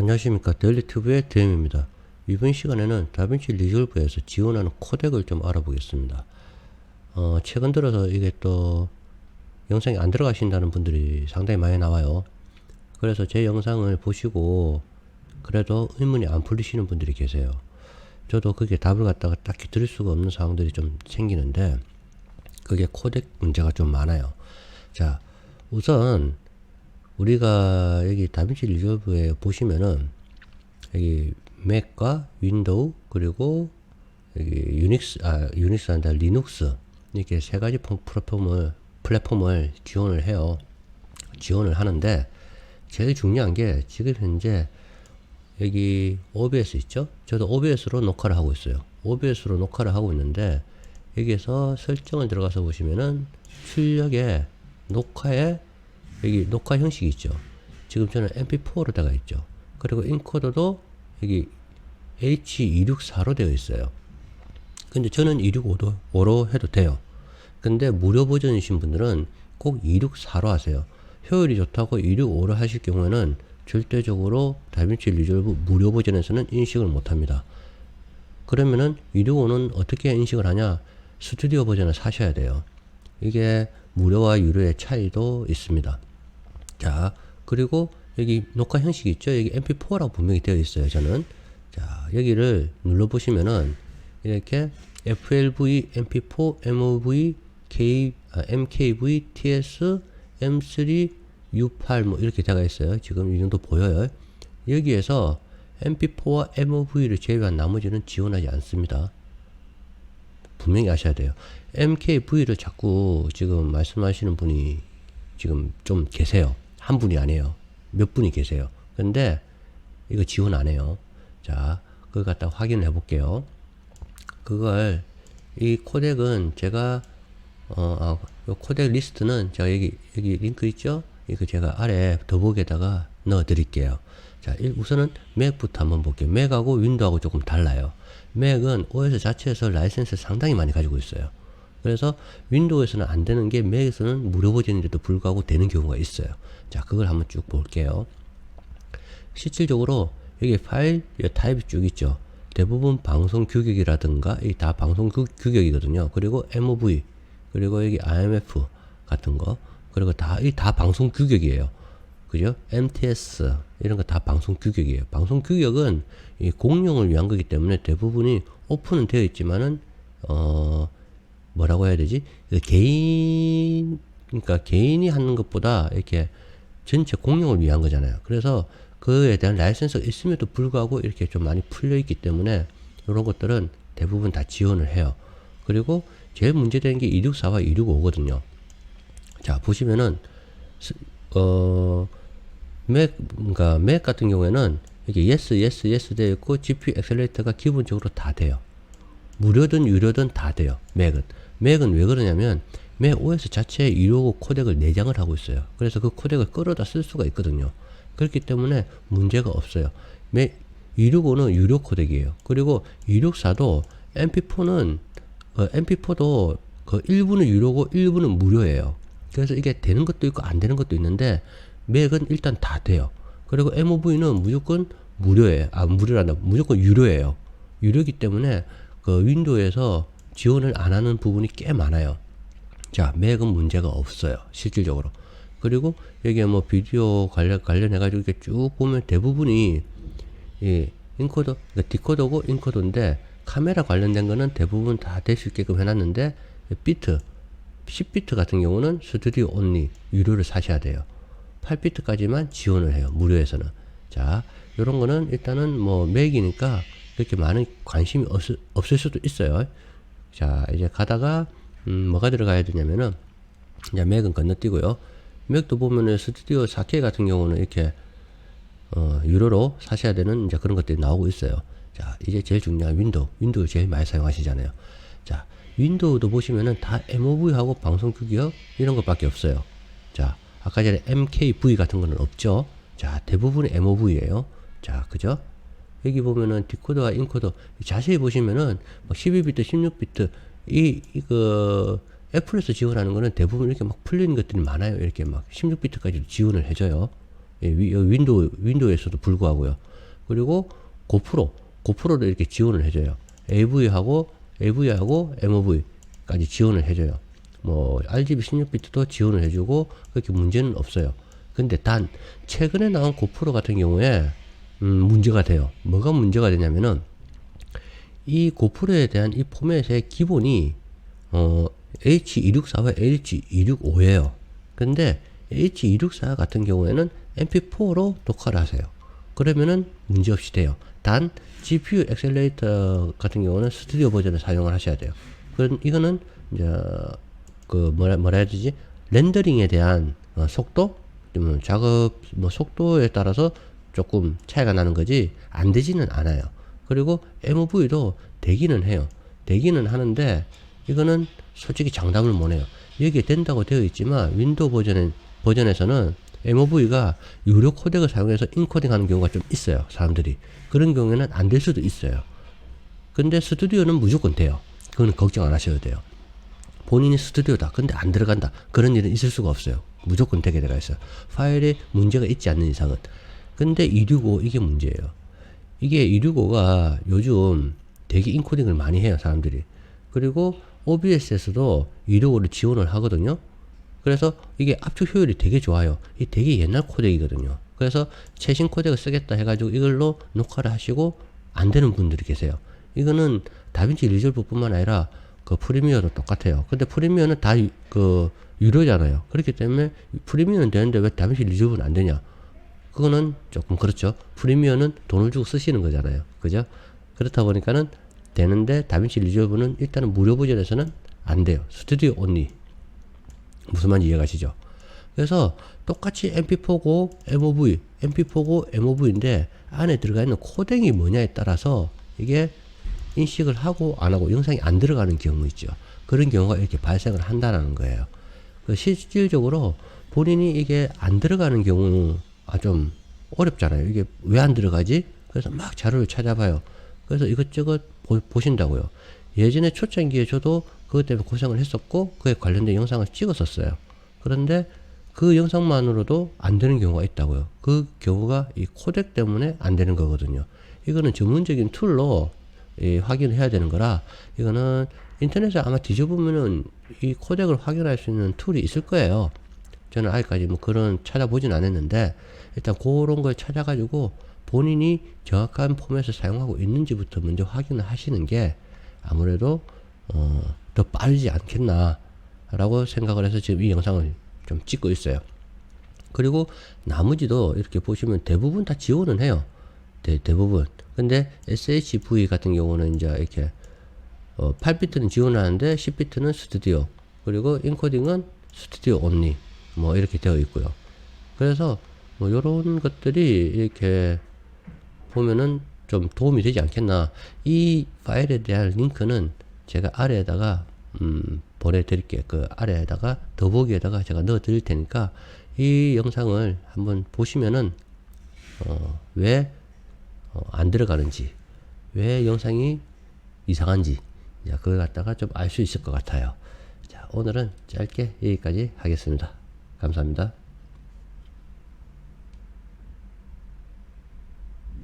안녕하십니까. 데일리튜브의 DM입니다. 이번 시간에는 다빈치 리졸브에서 지원하는 코덱을 좀 알아보겠습니다. 최근 들어서 이게 또 영상이 안 들어가신다는 분들이 상당히 많이 나와요. 그래서 제 영상을 보시고 그래도 의문이 안 풀리시는 분들이 계세요. 저도 그게 답을 갖다가 딱히 드릴 수가 없는 상황들이 좀 생기는데 그게 코덱 문제가 좀 많아요. 자, 우선 우리가 여기 다빈치 리졸브에 보시면은 여기 맥과 윈도우 그리고 여기 유닉스 한다 리눅스 이렇게 세 가지 플랫폼을 지원을 해요. 지원을 하는데 제일 중요한 게 지금 현재 여기 OBS 있죠? 저도 OBS로 녹화를 하고 있어요. OBS로 녹화를 하고 있는데 여기에서 설정을 들어가서 보시면은 출력에 녹화에 여기 녹화 형식이 있죠. 지금 저는 MP4로 되어 있죠. 그리고 인코더도 여기 H264로 되어 있어요. 근데 저는 265로 해도 돼요. 근데 무료 버전이신 분들은 꼭 264로 하세요. 효율이 좋다고 265로 하실 경우에는 절대적으로 다빈치 리졸브 무료 버전에서는 인식을 못합니다. 그러면은 265는 어떻게 인식을 하냐? 스튜디오 버전을 사셔야 돼요. 이게 무료와 유료의 차이도 있습니다. 자, 그리고 여기 녹화 형식이 있죠? 여기 MP4라고 분명히 되어 있어요, 저는. 자, 여기를 눌러보시면은, 이렇게 FLV, MP4, MOV, MKV, TS, M3, U8 뭐 이렇게 되어 있어요. 지금 이 정도 보여요. 여기에서 MP4와 MOV를 제외한 나머지는 지원하지 않습니다. 분명히 아셔야 돼요. MKV를 자꾸 지금 말씀하시는 분이 지금 좀 계세요. 한 분이 아니에요. 몇 분이 계세요. 근데 이거 지원 안 해요. 자, 그걸 갖다 확인해 볼게요. 그걸 이 코덱은 제가 요 코덱 리스트는 제가 여기 링크 있죠? 이거 제가 아래 더보기에다가 넣어 드릴게요. 자, 우선은 맥부터 한번 볼게요. 맥하고 윈도우하고 조금 달라요. 맥은 OS 자체에서 라이센스를 상당히 많이 가지고 있어요. 그래서 윈도우에서는 안 되는 게 맥에서는 무료 버전인데도 불구하고 되는 경우가 있어요. 자, 그걸 한번 쭉 볼게요. 실질적으로 여기 파일 타입이 쭉 있죠. 대부분 방송 규격이라든가 이 다 방송 규격이거든요. 그리고 MOV 그리고 여기 IMF 같은 거 그리고 다 방송 규격이에요. 그죠? MTS 이런 거 다 방송 규격이에요. 방송 규격은 이 공용을 위한 거기 때문에 대부분이 오픈은 되어 있지만은 뭐라고 해야 되지? 그러니까 개인이 하는 것보다 이렇게 전체 공용을 위한 거잖아요. 그래서 그에 대한 라이센스가 있음에도 불구하고 이렇게 좀 많이 풀려 있기 때문에 이런 것들은 대부분 다 지원을 해요. 그리고 제일 문제되는 게 264와 265거든요. 자, 보시면은 맥 같은 경우에는 이게 yes 되어 있고 GPU 액셀레이터가 기본적으로 다 돼요. 무료든 유료든 다 돼요. 맥은 왜 그러냐면 맥 OS 자체에 265 코덱을 내장을 하고 있어요. 그래서 그 코덱을 끌어다 쓸 수가 있거든요. 그렇기 때문에 문제가 없어요. 265는 유료 코덱이에요. 그리고 264도 MP4도 그 일부는 유료고 일부는 무료예요. 그래서 이게 되는 것도 있고 안 되는 것도 있는데 맥은 일단 다 돼요. 그리고 MOV는 무조건 무료예요. 무조건 유료예요. 유료이기 때문에 그 윈도우에서 지원을 안 하는 부분이 꽤 많아요. 자, 맥은 문제가 없어요. 실질적으로. 그리고 여기에 뭐 비디오 관련해가지고 이렇게 쭉 보면 대부분이 이 인코더, 그러니까 디코더고 인코더인데 카메라 관련된 거는 대부분 다 될 수 있게끔 해놨는데 10비트 같은 경우는 스튜디오 온리 유료를 사셔야 돼요. 8비트까지만 지원을 해요. 무료에서는. 자, 요런 거는 일단은 뭐 맥이니까 그렇게 많은 관심이 없을 수도 있어요. 자, 이제 가다가 뭐가 들어가야 되냐면은 이제 맥은 건너뛰고요. 맥도 보면은 스튜디오 4K 같은 경우는 이렇게 유료로 사셔야 되는 이제 그런 것들이 나오고 있어요. 자, 이제 제일 중요한 윈도우 제일 많이 사용하시잖아요. 자, 윈도우도 보시면은 다 MOV하고 방송 규격 이런 것밖에 없어요. 자, 아까 전에 MKV 같은 거는 없죠. 자, 대부분이 MOV예요. 자, 그죠? 여기 보면은 디코더와 인코더 자세히 보시면은 12비트, 16비트 이거 애플에서 지원하는 거는 대부분 이렇게 막 풀리는 것들이 많아요. 이렇게 막 16비트까지 지원을 해줘요. 윈도우에서도 불구하고요. 그리고 고프로도 이렇게 지원을 해줘요. AV하고 MOV까지 지원을 해줘요. 뭐 RGB 16비트도 지원을 해주고 그렇게 문제는 없어요. 근데 단 최근에 나온 고프로 같은 경우에 문제가 돼요. 뭐가 문제가 되냐면은 이 고프로에 대한 이 포맷의 기본이 H264와 H265예요. 근데 H264 같은 경우에는 MP4로 녹화를 하세요. 그러면은 문제없이 돼요. 단 GPU 엑셀레이터 같은 경우는 스튜디오 버전을 사용을 하셔야 돼요. 이거는 이제 그 뭐라 해야 되지? 렌더링에 대한 속도, 작업 속도에 따라서 조금 차이가 나는 거지 안 되지는 않아요. 그리고 MOV도 되기는 해요. 되기는 하는데 이거는 솔직히 장담을 못 해요. 여기에 된다고 되어 있지만 윈도우 버전에서는 MOV가 유료 코덱을 사용해서 인코딩 하는 경우가 좀 있어요. 사람들이. 그런 경우에는 안 될 수도 있어요. 근데 스튜디오는 무조건 돼요. 그건 걱정 안 하셔도 돼요. 본인이 스튜디오다. 근데 안 들어간다. 그런 일은 있을 수가 없어요. 무조건 되게 들어가 있어요. 파일에 문제가 있지 않는 이상은. 근데 265 이게 문제예요. 이게 265가 요즘 되게 인코딩을 많이 해요. 사람들이. 그리고 OBS에서도 265를 지원을 하거든요. 그래서 이게 압축 효율이 되게 좋아요. 이 되게 옛날 코덱이거든요. 그래서 최신 코덱을 쓰겠다 해가지고 이걸로 녹화를 하시고 안 되는 분들이 계세요. 이거는 다빈치 리졸브 뿐만 아니라 그 프리미어도 똑같아요. 근데 프리미어는 다 그 유료잖아요. 그렇기 때문에 프리미어는 되는데 왜 다빈치 리졸브는 안 되냐? 그거는 조금 그렇죠. 프리미어는 돈을 주고 쓰시는 거잖아요. 그죠? 그렇다 보니까는 되는데 다빈치 리졸브는 일단은 무료 버전에서는 안 돼요. 스튜디오 온리. 무슨 말인지 이해가시죠? 그래서 똑같이 MP4고 MP4고 MOV인데 안에 들어가 있는 코덱이 뭐냐에 따라서 이게 인식을 하고 안 하고 영상이 안 들어가는 경우 있죠. 그런 경우가 이렇게 발생을 한다는 거예요. 실질적으로 본인이 이게 안 들어가는 경우 좀 어렵잖아요. 이게 왜 안 들어가지? 그래서 막 자료를 찾아봐요. 그래서 이것저것 보신다고요. 예전에 초창기에 저도 그것 때문에 고생을 했었고 그에 관련된 영상을 찍었었어요. 그런데 그 영상만으로도 안 되는 경우가 있다고요. 그 경우가 이 코덱 때문에 안 되는 거거든요. 이거는 전문적인 툴로 확인을 해야 되는 거라 이거는 인터넷에 아마 뒤져보면은 이 코덱을 확인할 수 있는 툴이 있을 거예요. 저는 아직까지 뭐 그런 찾아보진 않았는데 일단 그런 걸 찾아가지고 본인이 정확한 포맷을 사용하고 있는지부터 먼저 확인을 하시는 게 아무래도 더 빠르지 않겠나 라고 생각을 해서 지금 이 영상을 좀 찍고 있어요. 그리고 나머지도 이렇게 보시면 대부분 다 지원은 해요. 대부분. 근데 SHV 같은 경우는 이제 이렇게 8비트는 지원하는데 10비트는 스튜디오, 그리고 인코딩은 스튜디오 온리 뭐 이렇게 되어 있고요. 그래서 뭐 요런 것들이 이렇게 보면은 좀 도움이 되지 않겠나. 이 파일에 대한 링크는 제가 아래에다가 보내드릴게요. 그 아래에다가 더보기에다가 제가 넣어 드릴 테니까 이 영상을 한번 보시면은 왜 안 들어가는지, 왜 영상이 이상한지 그걸 갖다가 좀 알 수 있을 것 같아요. 자, 오늘은 짧게 여기까지 하겠습니다. 감사합니다.